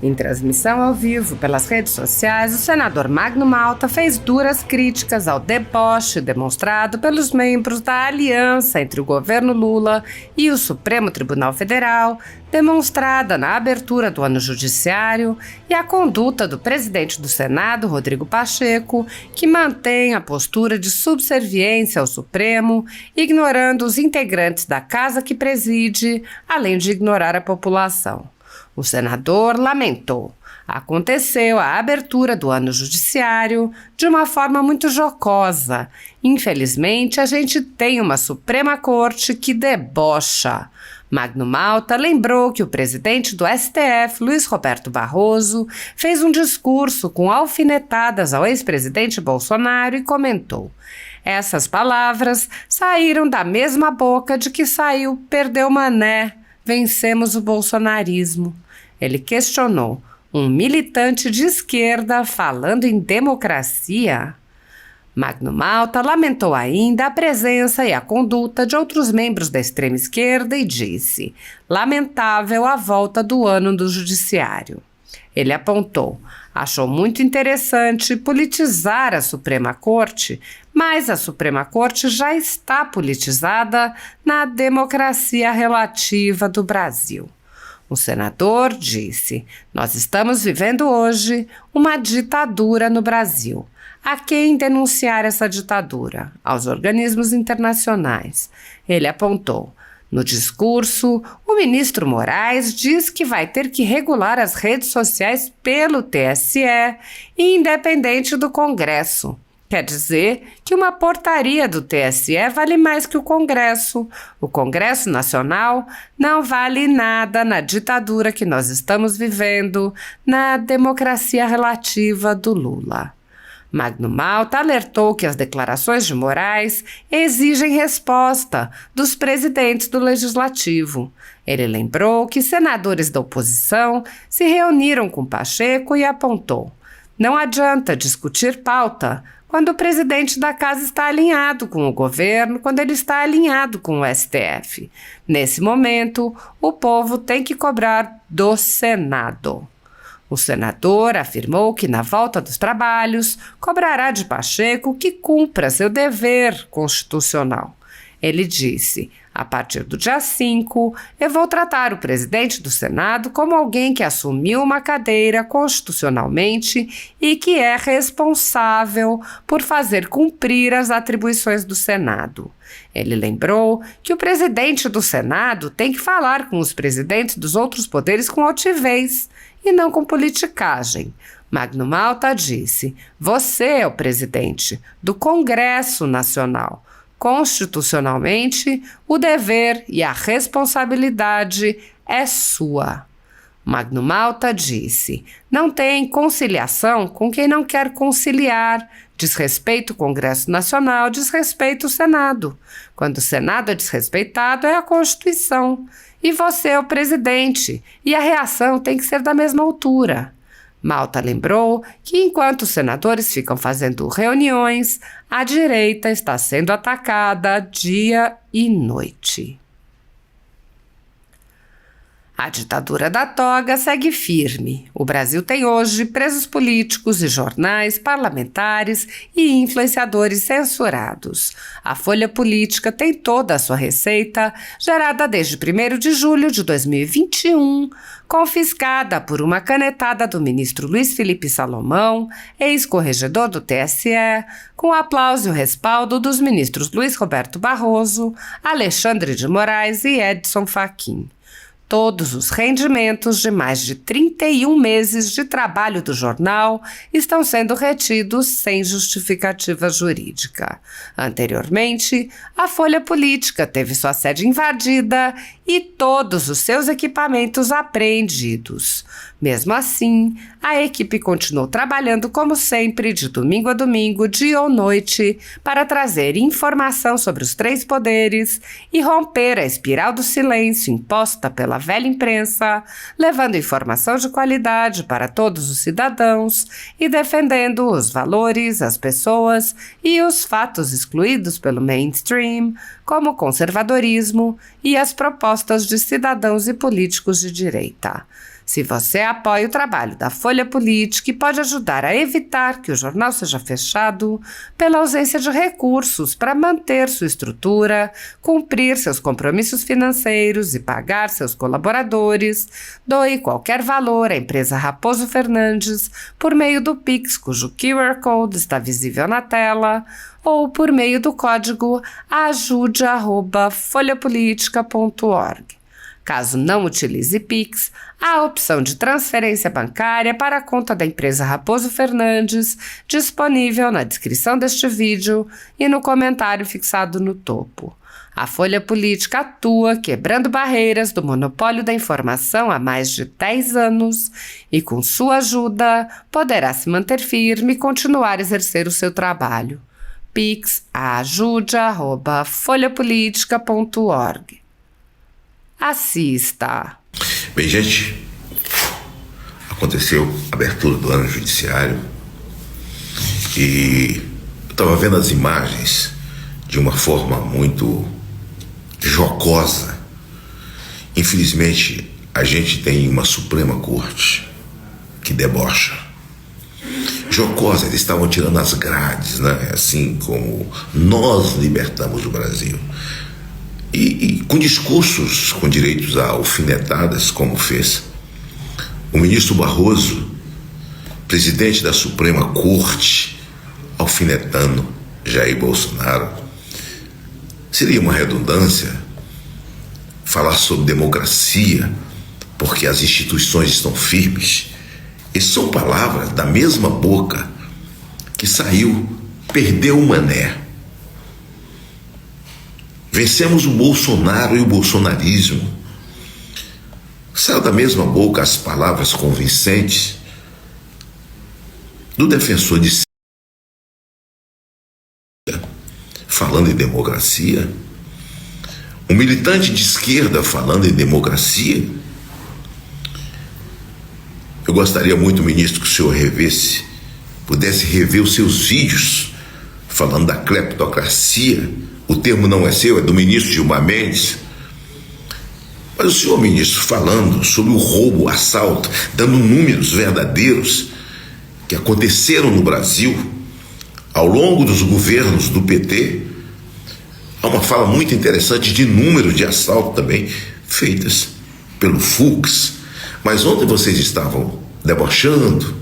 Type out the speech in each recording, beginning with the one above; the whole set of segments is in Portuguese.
Em transmissão ao vivo pelas redes sociais, o senador Magno Malta fez duras críticas ao deboche demonstrado pelos membros da aliança entre o governo Lula e o Supremo Tribunal Federal, demonstrada na abertura do ano judiciário, e a conduta do presidente do Senado, Rodrigo Pacheco, que mantém a postura de subserviência ao Supremo, ignorando os integrantes da casa que preside, além de ignorar a população. O senador lamentou. Aconteceu a abertura do ano judiciário de uma forma muito jocosa. Infelizmente, a gente tem uma Suprema Corte que debocha. Magno Malta lembrou que o presidente do STF, Luiz Roberto Barroso, fez um discurso com alfinetadas ao ex-presidente Bolsonaro e comentou: essas palavras saíram da mesma boca de que saiu "perdeu Mané, vencemos o bolsonarismo". Ele questionou: um militante de esquerda falando em democracia? Magno Malta lamentou ainda a presença e a conduta de outros membros da extrema esquerda e disse: lamentável a volta do ano do judiciário. Ele apontou: achou muito interessante politizar a Suprema Corte, mas a Suprema Corte já está politizada na democracia relativa do Brasil. O senador disse: nós estamos vivendo hoje uma ditadura no Brasil. A quem denunciar essa ditadura? Aos organismos internacionais. Ele apontou: no discurso, o ministro Moraes diz que vai ter que regular as redes sociais pelo TSE, independente do Congresso. Quer dizer que uma portaria do TSE vale mais que o Congresso. O Congresso Nacional não vale nada na ditadura que nós estamos vivendo, na democracia relativa do Lula. Magno Malta alertou que as declarações de Moraes exigem resposta dos presidentes do Legislativo. Ele lembrou que senadores da oposição se reuniram com Pacheco e apontou: não adianta discutir pauta quando o presidente da casa está alinhado com o governo, quando ele está alinhado com o STF. Nesse momento, o povo tem que cobrar do Senado. O senador afirmou que, na volta dos trabalhos, cobrará de Pacheco que cumpra seu dever constitucional. Ele disse: a partir do dia 5, eu vou tratar o presidente do Senado como alguém que assumiu uma cadeira constitucionalmente e que é responsável por fazer cumprir as atribuições do Senado. Ele lembrou que o presidente do Senado tem que falar com os presidentes dos outros poderes com altivez e não com politicagem. Magno Malta disse: você é o presidente do Congresso Nacional. Constitucionalmente, o dever e a responsabilidade é sua. Magno Malta disse: não tem conciliação com quem não quer conciliar. Desrespeita o Congresso Nacional, desrespeita o Senado. Quando o Senado é desrespeitado, é a Constituição. E você é o presidente, e a reação tem que ser da mesma altura. Malta lembrou que, enquanto os senadores ficam fazendo reuniões, a direita está sendo atacada dia e noite. A ditadura da toga segue firme. O Brasil tem hoje presos políticos e jornais, parlamentares e influenciadores censurados. A Folha Política tem toda a sua receita, gerada desde 1º de julho de 2021, confiscada por uma canetada do ministro Luiz Felipe Salomão, ex-corregedor do TSE, com o aplauso e o respaldo dos ministros Luiz Roberto Barroso, Alexandre de Moraes e Edson Fachin. Todos os rendimentos de mais de 31 meses de trabalho do jornal estão sendo retidos sem justificativa jurídica. Anteriormente, a Folha Política teve sua sede invadida e todos os seus equipamentos apreendidos. Mesmo assim, a equipe continuou trabalhando como sempre, de domingo a domingo, dia ou noite, para trazer informação sobre os 3 poderes e romper a espiral do silêncio imposta pela velha imprensa, levando informação de qualidade para todos os cidadãos e defendendo os valores, as pessoas e os fatos excluídos pelo mainstream, como o conservadorismo e as propostas de cidadãos e políticos de direita. Se você apoia o trabalho da Folha Política e pode ajudar a evitar que o jornal seja fechado pela ausência de recursos para manter sua estrutura, cumprir seus compromissos financeiros e pagar seus colaboradores, doe qualquer valor à empresa Raposo Fernandes por meio do Pix, cujo QR Code está visível na tela, ou por meio do código ajude@folhapolitica.org. Caso não utilize Pix, há a opção de transferência bancária para a conta da empresa Raposo Fernandes, disponível na descrição deste vídeo e no comentário fixado no topo. A Folha Política atua quebrando barreiras do monopólio da informação há mais de 10 anos e, com sua ajuda, poderá se manter firme e continuar a exercer o seu trabalho. Pix ajude@folhapolitica.org. Assista. Bem, gente, aconteceu a abertura do ano judiciário e eu estava vendo as imagens de uma forma muito jocosa. Infelizmente, a gente tem uma Suprema Corte que debocha. Jocosa, eles estavam tirando as grades, né? Assim como nós libertamos o Brasil. E com discursos com direitos a alfinetadas, como fez o ministro Barroso, presidente da Suprema Corte, alfinetando Jair Bolsonaro. Seria uma redundância falar sobre democracia, porque as instituições estão firmes. E são palavras da mesma boca que saiu, perdeu o mané. Vencemos o Bolsonaro e o bolsonarismo. Saiu da mesma boca as palavras convincentes do defensor de si, falando em democracia, um militante de esquerda falando em democracia. Eu gostaria muito, ministro, que o senhor pudesse rever os seus vídeos falando da cleptocracia. O termo não é seu, é do ministro Gilmar Mendes. Mas o senhor, ministro, falando sobre o roubo, o assalto, dando números verdadeiros que aconteceram no Brasil ao longo dos governos do PT. Há uma fala muito interessante de números de assalto também feitas pelo Fux. Mas ontem vocês estavam debochando,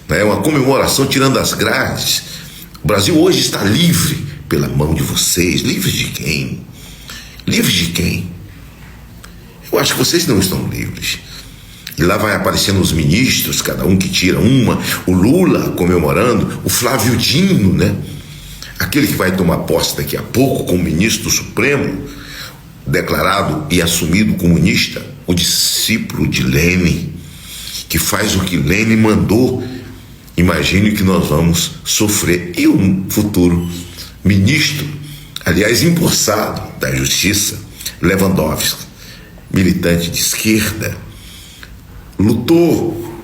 né? Uma comemoração tirando as grades. O Brasil hoje está livre pela mão de vocês. Livre de quem? Livre de quem? Eu acho que vocês não estão livres. E lá vai aparecendo os ministros, cada um que tira uma. O Lula comemorando, o Flávio Dino, né? Aquele que vai tomar posse daqui a pouco como ministro do Supremo, declarado e assumido comunista, o discípulo de Lênin, que faz o que Lênin mandou. Imagine que nós vamos sofrer. E um futuro ministro, aliás, empossado da Justiça, Lewandowski, militante de esquerda, lutou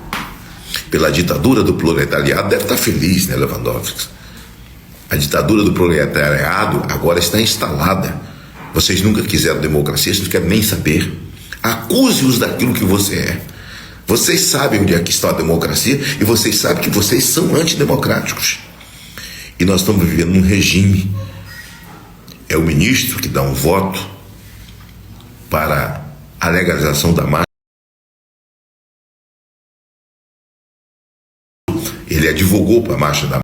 pela ditadura do proletariado. Deve estar feliz, né, Lewandowski? A ditadura do proletariado agora está instalada. Vocês nunca quiseram democracia, vocês não querem nem saber. Acuse-os daquilo que você é. Vocês sabem onde é que está a democracia e vocês sabem que vocês são antidemocráticos. E nós estamos vivendo num regime. É o ministro que dá um voto para a legalização da marcha. Ele advogou para a marcha da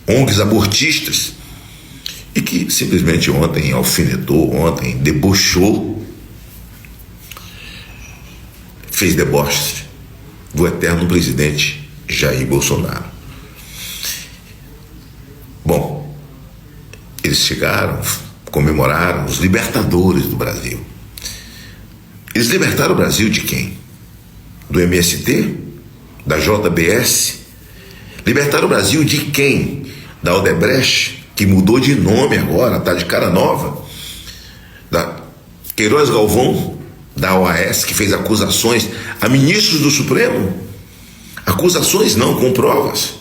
ONGs abortistas e que simplesmente ontem alfinetou, ontem debochou, fez deboche do eterno presidente Jair Bolsonaro. Bom, eles chegaram, comemoraram os libertadores do Brasil. Eles libertaram o Brasil de quem? Do MST? Da JBS? Libertaram o Brasil de quem? Da Odebrecht, que mudou de nome agora, está de cara nova. Da Queiroz Galvão, da OAS, que fez acusações a ministros do Supremo. Acusações não, com provas.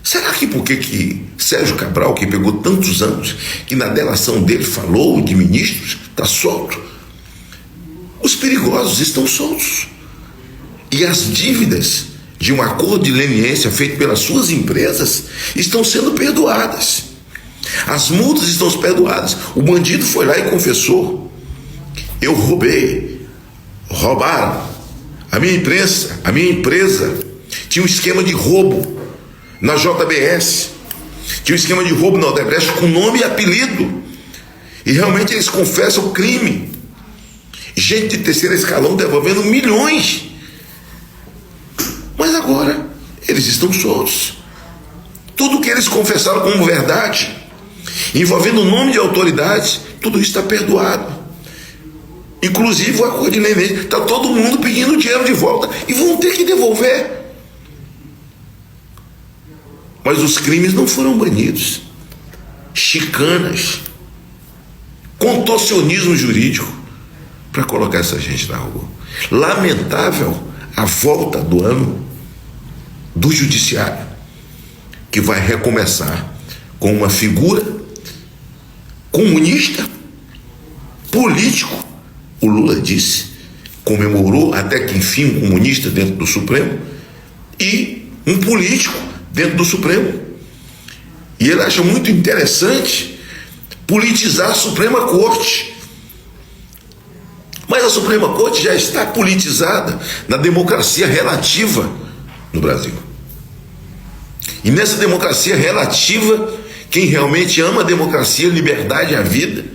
Será que por que Sérgio Cabral, que pegou tantos anos, que na delação dele falou de ministros, está solto? Os perigosos estão soltos. E as dívidas de um acordo de leniência feito pelas suas empresas estão sendo perdoadas. As multas estão perdoadas. O bandido foi lá e confessou: eu roubei, roubaram. A minha empresa tinha um esquema de roubo na JBS, tinha um esquema de roubo na Odebrecht com nome e apelido. E realmente eles confessam o crime. Gente de terceiro escalão devolvendo milhões. Mas agora eles estão soltos. Tudo que eles confessaram como verdade, envolvendo o nome de autoridades, tudo isso está perdoado. Inclusive o acordo de leniência. Está todo mundo pedindo dinheiro de volta e vão ter que devolver. Mas os crimes não foram banidos. Chicanas, contorcionismo jurídico para colocar essa gente na rua. Lamentável a volta do ano do judiciário, que vai recomeçar com uma figura comunista, político. O Lula disse, comemorou até que enfim um comunista dentro do Supremo e um político dentro do Supremo. E ele acha muito interessante politizar a Suprema Corte. Mas a Suprema Corte já está politizada na democracia relativa no Brasil. E nessa democracia relativa, quem realmente ama a democracia, a liberdade e a vida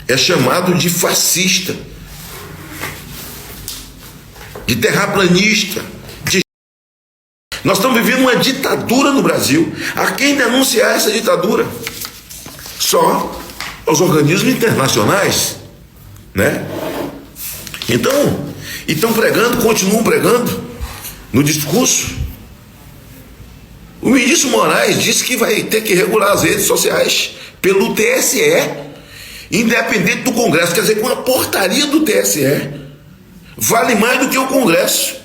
é chamado de fascista, de terraplanista. Nós estamos vivendo uma ditadura no Brasil. A quem denunciar essa ditadura? Só os organismos internacionais, né? Então, e estão pregando, continuam pregando no discurso. O ministro Moraes disse que vai ter que regular as redes sociais pelo TSE, independente do Congresso. Quer dizer, com a portaria do TSE vale mais do que o Congresso.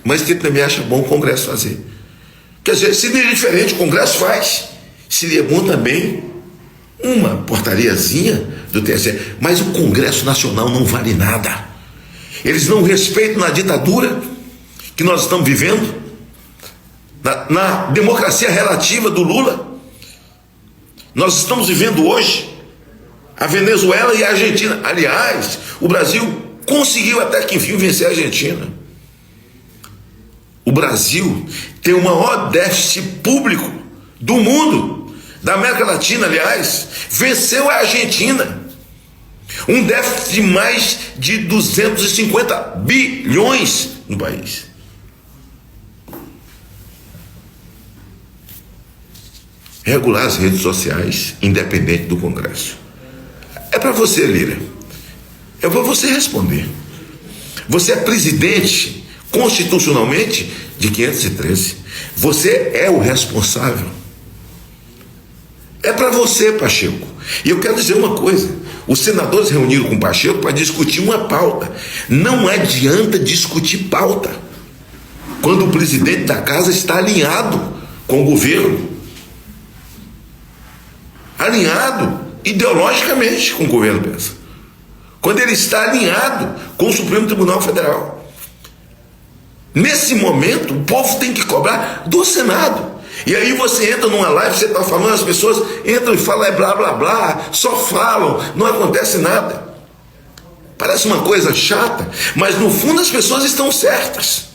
Mas que ele também acha bom o Congresso fazer. Quer dizer, seria diferente, o Congresso faz. Seria bom também uma portariazinha do TSE. Mas o Congresso Nacional não vale nada. Eles não respeitam na ditadura que nós estamos vivendo, na democracia relativa do Lula. Nós estamos vivendo hoje a Venezuela e a Argentina. Aliás, o Brasil conseguiu até que enfim vencer a Argentina. O Brasil tem o maior déficit público do mundo, da América Latina, aliás, venceu a Argentina. Um déficit de mais de 250 bilhões no país. Regular as redes sociais, independente do Congresso. É para você, Lira. É para você responder. Você é presidente constitucionalmente de 513. Você é o responsável. É para você, Pacheco. E eu quero dizer uma coisa: os senadores reuniram com o Pacheco para discutir uma pauta. Não adianta discutir pauta quando o presidente da casa está alinhado com o governo, alinhado ideologicamente com o governo pensa, quando ele está alinhado com o Supremo Tribunal Federal. Nesse momento, o povo tem que cobrar do Senado. E aí você entra numa live, você está falando, as pessoas entram e falam, é blá blá blá, só falam, não acontece nada. Parece uma coisa chata, mas no fundo as pessoas estão certas.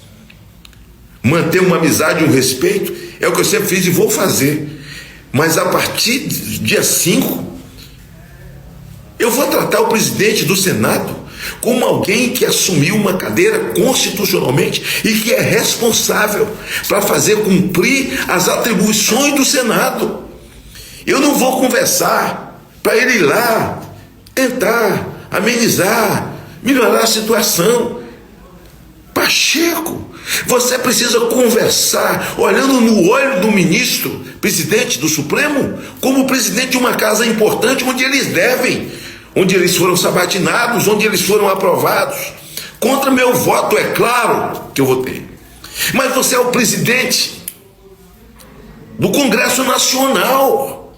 Manter uma amizade, um respeito, é o que eu sempre fiz e vou fazer. Mas a partir do dia 5, eu vou tratar o presidente do Senado como alguém que assumiu uma cadeira constitucionalmente e que é responsável para fazer cumprir as atribuições do Senado. Eu não vou conversar para ele ir lá tentar amenizar, melhorar a situação. Pacheco, você precisa conversar olhando no olho do ministro, presidente do Supremo, como presidente de uma casa importante onde eles devem, onde eles foram sabatinados, onde eles foram aprovados. Contra meu voto, é claro que eu votei. Mas você é o presidente do Congresso Nacional.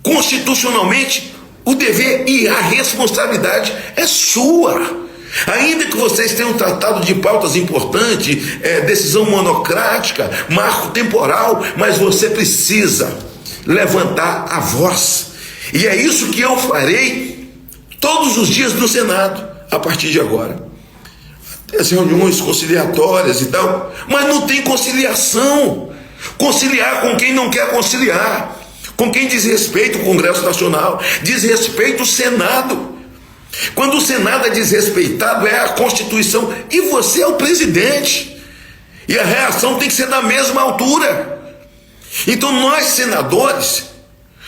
Constitucionalmente, o dever e a responsabilidade é sua. Ainda que vocês tenham tratado de pautas importantes, decisão monocrática, marco temporal, mas você precisa levantar a voz. E é isso que eu farei todos os dias no Senado, a partir de agora. As reuniões conciliatórias e tal, mas não tem conciliação. Conciliar com quem não quer conciliar, com quem desrespeita o Congresso Nacional, desrespeita o Senado. Quando o Senado é desrespeitado, é a Constituição, e você é o presidente, e a reação tem que ser da mesma altura. Então nós, senadores,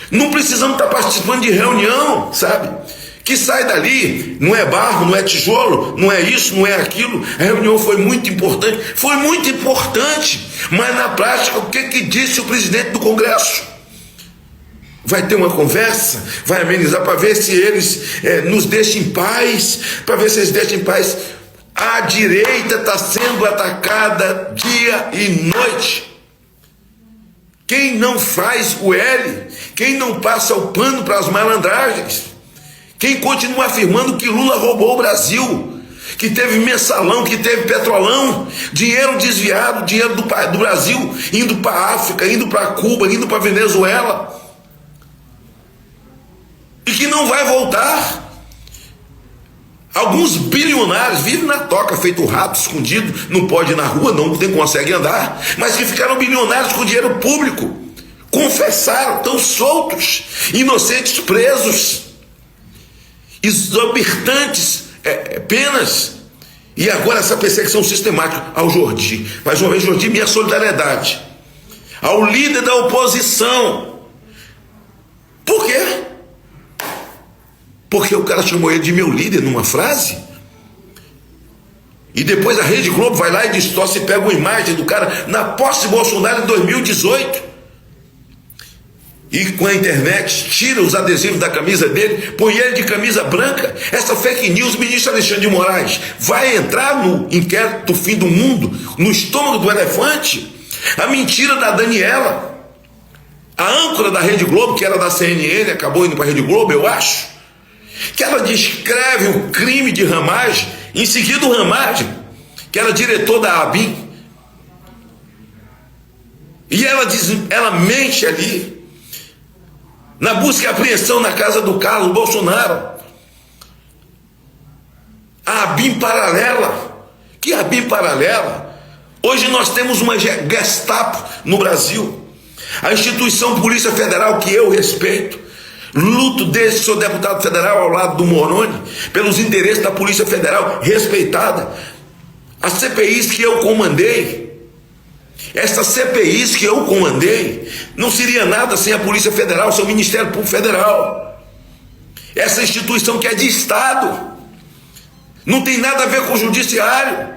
não precisamos estar participando de reunião, sabe? Que sai dali, não é barro, não é tijolo, não é isso, não é aquilo. A reunião foi muito importante, mas na prática, o que disse o presidente do Congresso? Vai ter uma conversa, vai amenizar para ver se eles nos deixam em paz, para ver se eles deixam em paz. A direita está sendo atacada dia e noite. Quem não faz o L, quem não passa o pano para as malandragens, quem continua afirmando que Lula roubou o Brasil, que teve mensalão, que teve petrolão, dinheiro desviado, dinheiro do Brasil, indo para a África, indo para Cuba, indo para Venezuela, e que não vai voltar. Alguns bilionários vivem na toca, feito rato escondido, não pode ir na rua, não consegue andar, mas que ficaram bilionários com dinheiro público, confessaram, estão soltos, inocentes presos, exorbitantes penas, e agora essa perseguição sistemática ao Jordi. Mais uma vez, Jordi, minha solidariedade ao líder da oposição. Por quê? Porque o cara chamou ele de meu líder numa frase, e depois a Rede Globo vai lá e distorce e pega uma imagem do cara na posse de Bolsonaro em 2018, e com a internet tira os adesivos da camisa dele, põe ele de camisa branca. Essa fake news, ministro Alexandre de Moraes, vai entrar no inquérito do fim do mundo, no estômago do elefante. A mentira da Daniela, a âncora da Rede Globo, que era da CNN, acabou indo para a Rede Globo, eu acho, que ela descreve o crime de Ramagem, em seguida o Ramagem, que era diretor da ABIN, e ela mente ali, na busca e apreensão na casa do Carlos Bolsonaro. A ABIN paralela. Que ABIN paralela? Hoje nós temos uma Gestapo no Brasil. A instituição Polícia Federal, que eu respeito, luto desde que sou deputado federal ao lado do Moroni, pelos interesses da Polícia Federal respeitada. As CPIs que eu comandei, essas CPIs que eu comandei, não seria nada sem a Polícia Federal, sem o Ministério Público Federal. Essa instituição que é de Estado, não tem nada a ver com o Judiciário.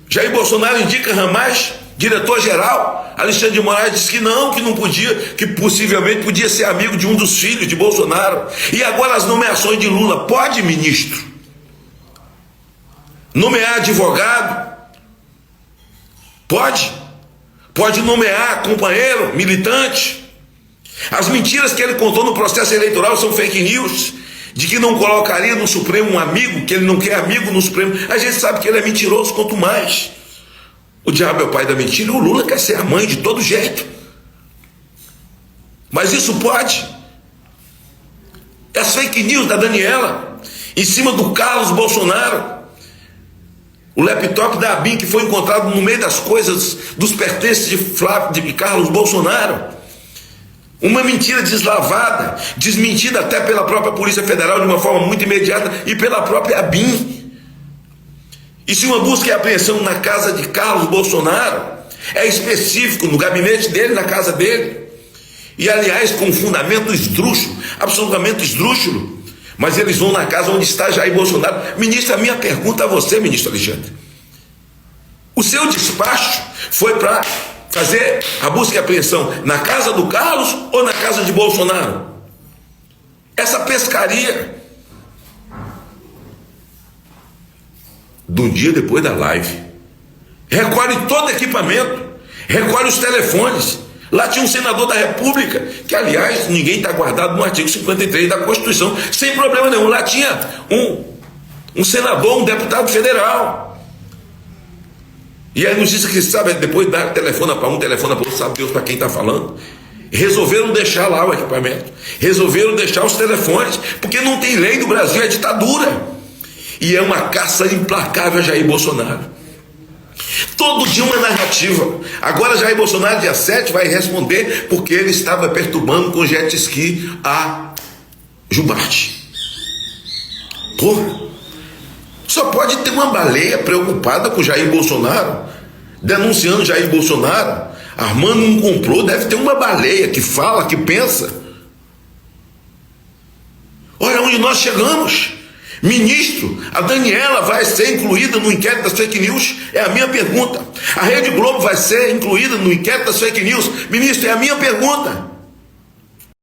Jair Bolsonaro indica Ramagem, diretor-geral. Alexandre de Moraes disse que não podia, que possivelmente podia ser amigo de um dos filhos de Bolsonaro. E agora as nomeações de Lula, pode, ministro? Nomear advogado? Pode nomear companheiro, militante. As mentiras que ele contou no processo eleitoral são fake news, de que não colocaria no Supremo um amigo, que ele não quer amigo no Supremo. A gente sabe que ele é mentiroso, quanto mais. O diabo é o pai da mentira, e o Lula quer ser a mãe de todo jeito. Mas isso pode. As fake news da Daniela, em cima do Carlos Bolsonaro, o laptop da ABIN que foi encontrado no meio das coisas, dos pertences de Carlos Bolsonaro. Uma mentira deslavada, desmentida até pela própria Polícia Federal de uma forma muito imediata e pela própria ABIN. E se uma busca e apreensão na casa de Carlos Bolsonaro é específico, no gabinete dele, na casa dele, e aliás com um fundamento esdrúxulo, absolutamente esdrúxulo, mas eles vão na casa onde está Jair Bolsonaro. Ministro, a minha pergunta a você, ministro Alexandre, o seu despacho foi para fazer a busca e apreensão na casa do Carlos ou na casa de Bolsonaro? Essa pescaria do dia depois da live, recolhe todo equipamento, recolhe os telefones. Lá tinha um senador da República, que aliás ninguém está guardado no artigo 53 da Constituição, sem problema nenhum. Lá tinha um senador, um deputado federal. E aí nos disse que, sabe, depois dá telefona para um, telefona para outro, sabe Deus para quem está falando. Resolveram deixar lá o equipamento, resolveram deixar os telefones, porque não tem lei no Brasil, é ditadura. E é uma caça implacável a Jair Bolsonaro. Todo dia uma narrativa. Agora Jair Bolsonaro, dia 7, vai responder porque ele estava perturbando com jet ski a Jubarte. Porra, só pode ter uma baleia preocupada com Jair Bolsonaro, denunciando Jair Bolsonaro, armando um complô. Deve ter uma baleia que fala, que pensa. Olha onde nós chegamos. Ministro, a Daniela vai ser incluída no inquérito das fake news? É a minha pergunta. A Rede Globo vai ser incluída no inquérito das fake news? Ministro, é a minha pergunta.